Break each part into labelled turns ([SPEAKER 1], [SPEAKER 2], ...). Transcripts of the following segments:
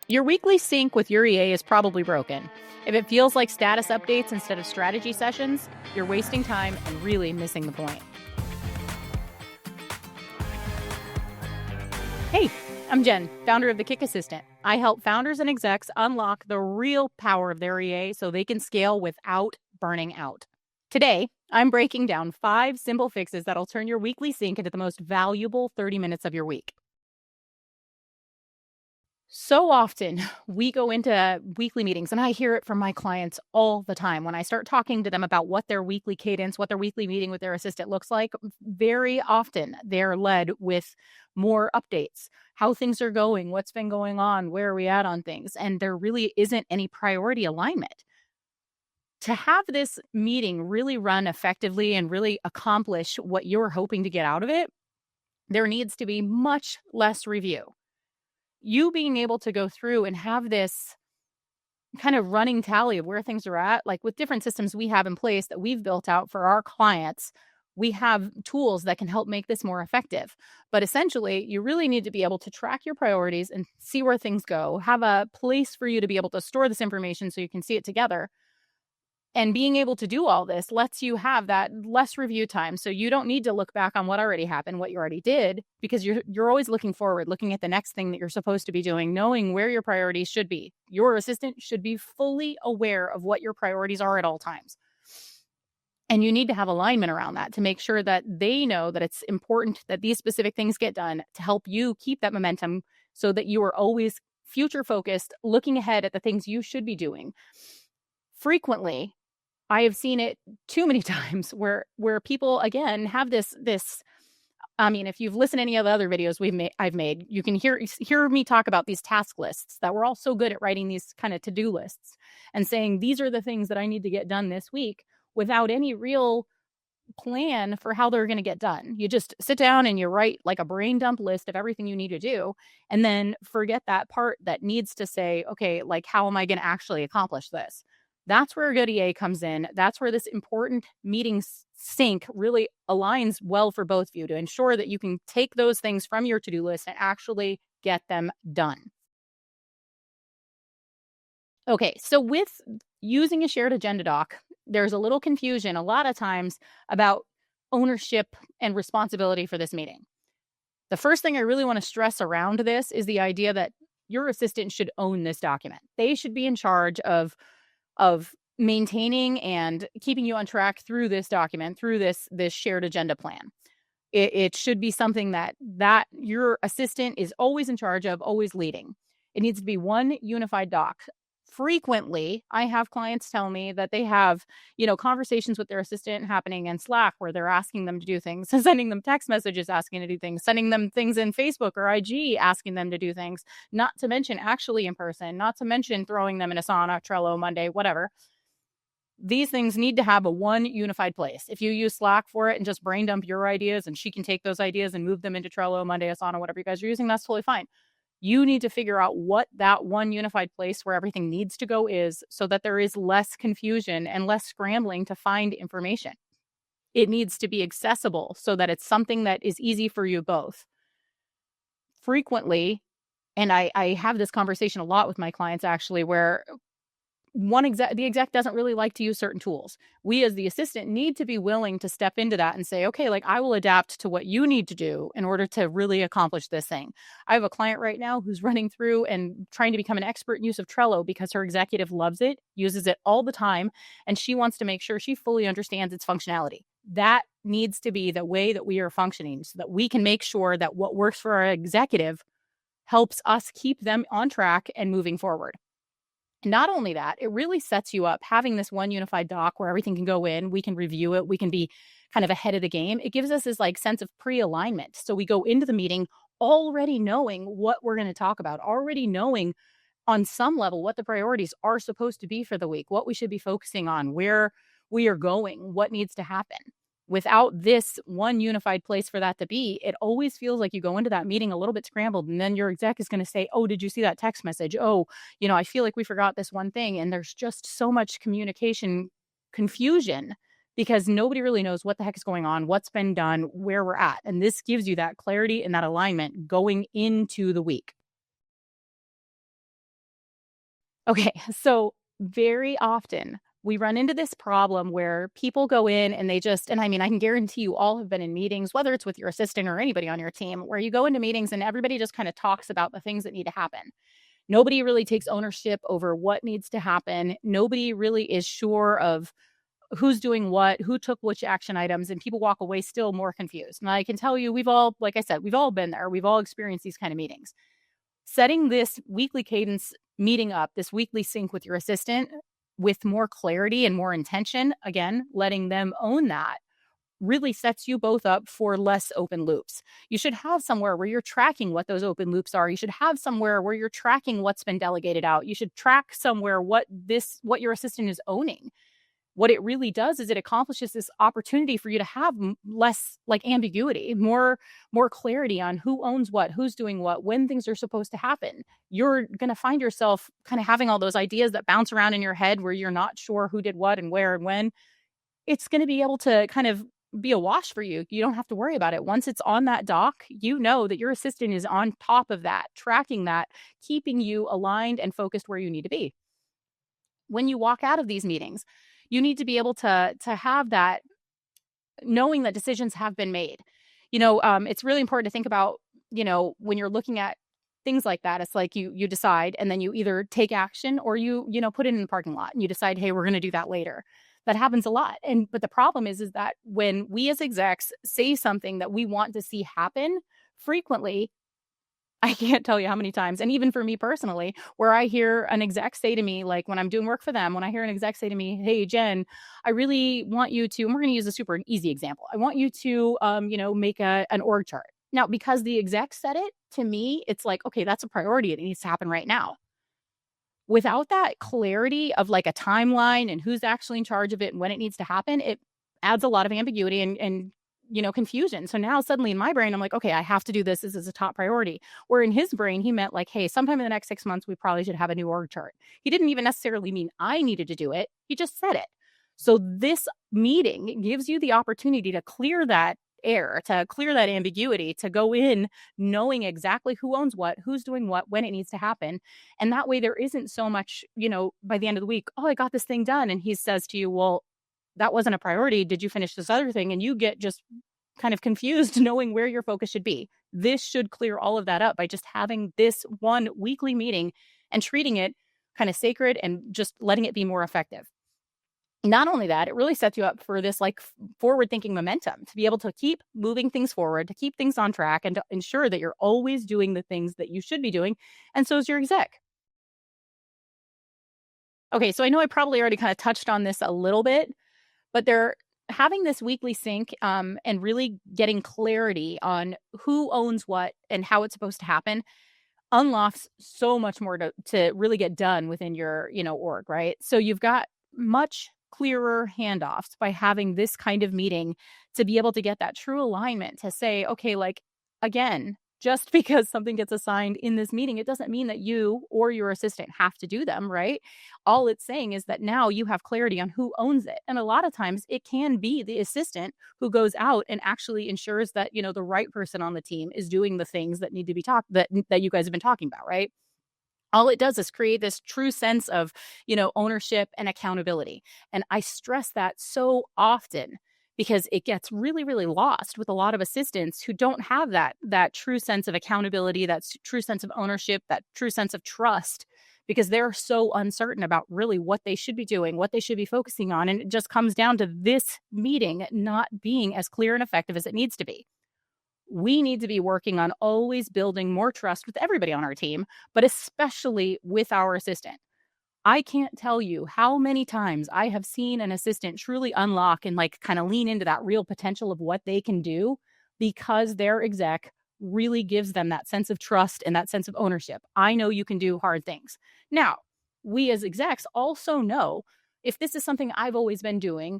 [SPEAKER 1] Your weekly sync with your EA is probably broken. If it feels like status updates instead of strategy sessions, you're wasting time and really missing the point. Hey, I'm Jen, founder of The Kick Assistant. I help founders and execs unlock the real power of their EA so they can scale without burning out. Today, I'm breaking down 5 simple fixes that'll turn your weekly sync into the most valuable 30 minutes of your week. So often we go into weekly meetings, and I hear it from my clients all the time. When I start talking to them about what their weekly cadence, what their weekly meeting with their assistant looks like, very often they're led with more updates, how things are going, what's been going on, where are we at on things. And there really isn't any priority alignment. To have this meeting really run effectively and really accomplish what you're hoping to get out of it, there needs to be much less review. You being able to go through and have this kind of running tally of where things are at, like with different systems we have in place that we've built out for our clients, we have tools that can help make this more effective. But essentially, you really need to be able to track your priorities and see where things go, have a place for you to be able to store this information so you can see it together. And being able to do all this lets you have that less review time. So you don't need to look back on what already happened, what you already did, because you're always looking forward, looking at the next thing that you're supposed to be doing, knowing where your priorities should be. Your assistant should be fully aware of what your priorities are at all times. And you need to have alignment around that to make sure that they know that it's important that these specific things get done to help you keep that momentum so that you are always future focused, looking ahead at the things you should be doing. Frequently, I have seen it too many times where people again have this. I mean, if you've listened to any of the other videos I've made, you can hear me talk about these task lists that we're all so good at writing these kind of to-do lists and saying these are the things that I need to get done this week without any real plan for how they're going to get done. You just sit down and you write like a brain dump list of everything you need to do, and then forget that part that needs to say, okay, like how am I going to actually accomplish this? That's where a good EA comes in. That's where this important meeting sync really aligns well for both of you to ensure that you can take those things from your to-do list and actually get them done. Okay, so with using a shared agenda doc, there's a little confusion a lot of times about ownership and responsibility for this meeting. The first thing I really want to stress around this is the idea that your assistant should own this document. They should be in charge of maintaining and keeping you on track through this document, through this shared agenda plan. It should be something that your assistant is always in charge of, always leading. It needs to be one unified doc. Frequently, I have clients tell me that they have, conversations with their assistant happening in Slack where they're asking them to do things, sending them text messages asking to do things, sending them things in Facebook or IG asking them to do things, not to mention actually in person, not to mention throwing them in Asana, Trello, Monday, whatever. These things need to have a one unified place. If you use Slack for it and just brain dump your ideas and she can take those ideas and move them into Trello, Monday, Asana, whatever you guys are using, that's totally fine. You need to figure out what that one unified place where everything needs to go is so that there is less confusion and less scrambling to find information. It needs to be accessible so that it's something that is easy for you both. Frequently, and I have this conversation a lot with my clients actually, where the exec doesn't really like to use certain tools. We as the assistant need to be willing to step into that and say, okay, like I will adapt to what you need to do in order to really accomplish this thing. I have a client right now who's running through and trying to become an expert in use of Trello because her executive loves it, uses it all the time, and she wants to make sure she fully understands its functionality. That needs to be the way that we are functioning so that we can make sure that what works for our executive helps us keep them on track and moving forward. Not only that, it really sets you up having this one unified doc where everything can go in, we can review it, we can be kind of ahead of the game. It gives us this like sense of pre-alignment. So we go into the meeting already knowing what we're going to talk about, already knowing on some level what the priorities are supposed to be for the week, what we should be focusing on, where we are going, what needs to happen. Without this one unified place for that to be, it always feels like you go into that meeting a little bit scrambled, and then your exec is going to say, oh, did you see that text message? Oh, I feel like we forgot this one thing. And there's just so much communication confusion because nobody really knows what the heck is going on, what's been done, where we're at. And this gives you that clarity and that alignment going into the week. Okay, so very often we run into this problem where people go in and they just, and I mean, I can guarantee you all have been in meetings, whether it's with your assistant or anybody on your team, where you go into meetings and everybody just kind of talks about the things that need to happen. Nobody really takes ownership over what needs to happen. Nobody really is sure of who's doing what, who took which action items, and people walk away still more confused. And I can tell you, we've all, like I said, we've all been there. We've all experienced these kind of meetings. Setting this weekly cadence meeting up, this weekly sync with your assistant with more clarity and more intention, again, letting them own that really sets you both up for less open loops. You should have somewhere where you're tracking what those open loops are. You should have somewhere where you're tracking what's been delegated out. You should track somewhere what your assistant is owning. What it really does is it accomplishes this opportunity for you to have less like ambiguity, more clarity on who owns what, who's doing what, when things are supposed to happen. You're going to find yourself kind of having all those ideas that bounce around in your head where you're not sure who did what and where and when. It's going to be able to kind of be a wash for you. You don't have to worry about it. Once it's on that dock, you know that your assistant is on top of that, tracking that, keeping you aligned and focused where you need to be. When you walk out of these meetings, you need to be able to have that knowing that decisions have been made. It's really important to think about, when you're looking at things like that, it's like you decide and then you either take action or you put it in the parking lot and you decide, hey, we're going to do that later. That happens a lot. But the problem is that when we as execs say something that we want to see happen, frequently I can't tell you how many times, and even for me personally, where I hear an exec say to me, like when I'm doing work for them, when I hear an exec say to me, "Hey, Jen, I really want you to," and we're going to use a super easy example. I want you to, make an org chart. Now, because the exec said it to me, it's like, okay, that's a priority. It needs to happen right now. Without that clarity of like a timeline and who's actually in charge of it and when it needs to happen, it adds a lot of ambiguity and confusion. So now suddenly in my brain, I'm like, okay, I have to do this. This is a top priority. Where in his brain, he meant like, hey, sometime in the next 6 months, we probably should have a new org chart. He didn't even necessarily mean I needed to do it. He just said it. So this meeting gives you the opportunity to clear that air, to clear that ambiguity, to go in knowing exactly who owns what, who's doing what, when it needs to happen. And that way there isn't so much, by the end of the week, oh, I got this thing done. And he says to you, well, that wasn't a priority. Did you finish this other thing? And you get just kind of confused knowing where your focus should be. This should clear all of that up by just having this one weekly meeting and treating it kind of sacred and just letting it be more effective. Not only that, it really sets you up for this like forward thinking momentum to be able to keep moving things forward, to keep things on track, and to ensure that you're always doing the things that you should be doing. And so is your exec. Okay, so I know I probably already kind of touched on this a little bit, but they're having this weekly sync and really getting clarity on who owns what and how it's supposed to happen unlocks so much more to really get done within your org, right? So you've got much clearer handoffs by having this kind of meeting to be able to get that true alignment to say, okay, like again, just because something gets assigned in this meeting, it doesn't mean that you or your assistant have to do them, right? All it's saying is that now you have clarity on who owns it. And a lot of times it can be the assistant who goes out and actually ensures that, the right person on the team is doing the things that need to be talked that you guys have been talking about, right? All it does is create this true sense of, ownership and accountability. And I stress that so often because it gets really, really lost with a lot of assistants who don't have that true sense of accountability, that true sense of ownership, that true sense of trust, because they're so uncertain about really what they should be doing, what they should be focusing on. And it just comes down to this meeting not being as clear and effective as it needs to be. We need to be working on always building more trust with everybody on our team, but especially with our assistant. I can't tell you how many times I have seen an assistant truly unlock and like kind of lean into that real potential of what they can do because their exec really gives them that sense of trust and that sense of ownership. I know you can do hard things. Now, we as execs also know if this is something I've always been doing,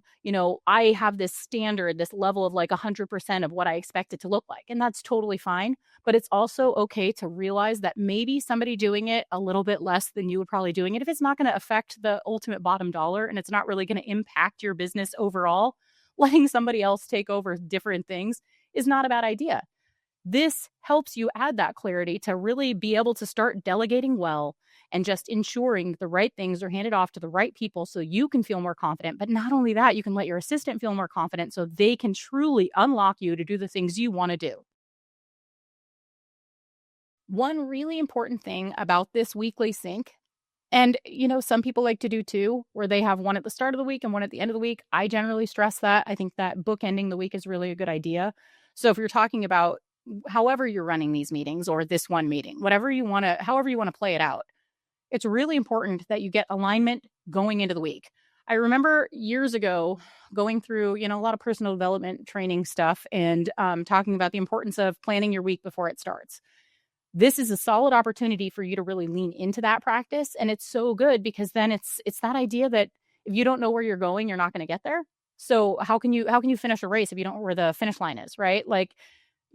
[SPEAKER 1] I have this standard, this level of like 100% of what I expect it to look like. And that's totally fine. But it's also okay to realize that maybe somebody doing it a little bit less than you would probably doing it, if it's not going to affect the ultimate bottom dollar and it's not really going to impact your business overall, letting somebody else take over different things is not a bad idea. This helps you add that clarity to really be able to start delegating well and just ensuring the right things are handed off to the right people so you can feel more confident. But not only that, you can let your assistant feel more confident so they can truly unlock you to do the things you want to do. One really important thing about this weekly sync, and some people like to do two, where they have one at the start of the week and one at the end of the week. I generally stress that. I think that bookending the week is really a good idea. So if you're talking about however you're running these meetings or this one meeting, however you want to play it out, it's really important that you get alignment going into the week. I remember years ago going through, a lot of personal development training stuff and talking about the importance of planning your week before it starts. This is a solid opportunity for you to really lean into that practice. And it's so good because then it's that idea that if you don't know where you're going, you're not going to get there. So how can you finish a race if you don't know where the finish line is, right? Like,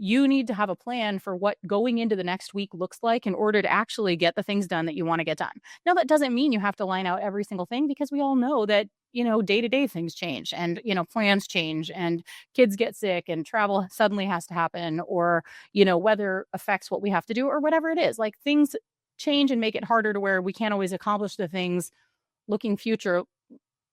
[SPEAKER 1] you need to have a plan for what going into the next week looks like in order to actually get the things done that you want to get done. Now, that doesn't mean you have to line out every single thing, because we all know that, day to day things change and, plans change and kids get sick and travel suddenly has to happen, or, weather affects what we have to do or whatever it is. Like, things change and make it harder to where we can't always accomplish the things looking future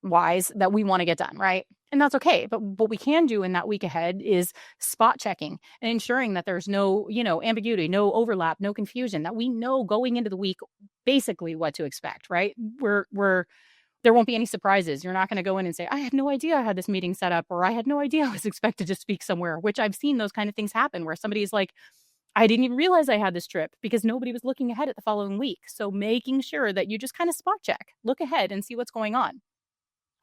[SPEAKER 1] wise that we want to get done, right? And that's okay. But what we can do in that week ahead is spot checking and ensuring that there's no, ambiguity, no overlap, no confusion, that we know going into the week basically what to expect, right? There won't be any surprises. You're not going to go in and say, I had no idea I had this meeting set up, or I had no idea I was expected to speak somewhere, which I've seen those kind of things happen where somebody's like, I didn't even realize I had this trip, because nobody was looking ahead at the following week. So making sure that you just kind of spot check, look ahead and see what's going on.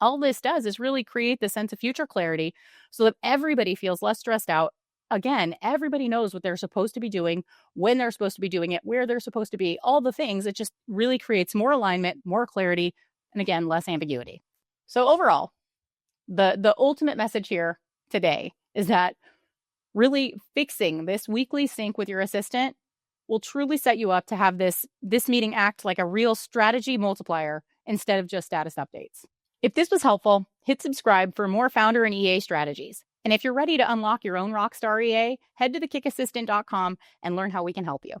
[SPEAKER 1] All this does is really create the sense of future clarity so that everybody feels less stressed out. Again, everybody knows what they're supposed to be doing, when they're supposed to be doing it, where they're supposed to be, all the things. It just really creates more alignment, more clarity, and again, less ambiguity. So overall, the ultimate message here today is that really fixing this weekly sync with your assistant will truly set you up to have this meeting act like a real strategy multiplier instead of just status updates. If this was helpful, hit subscribe for more founder and EA strategies. And if you're ready to unlock your own rockstar EA, head to thekickassistant.com and learn how we can help you.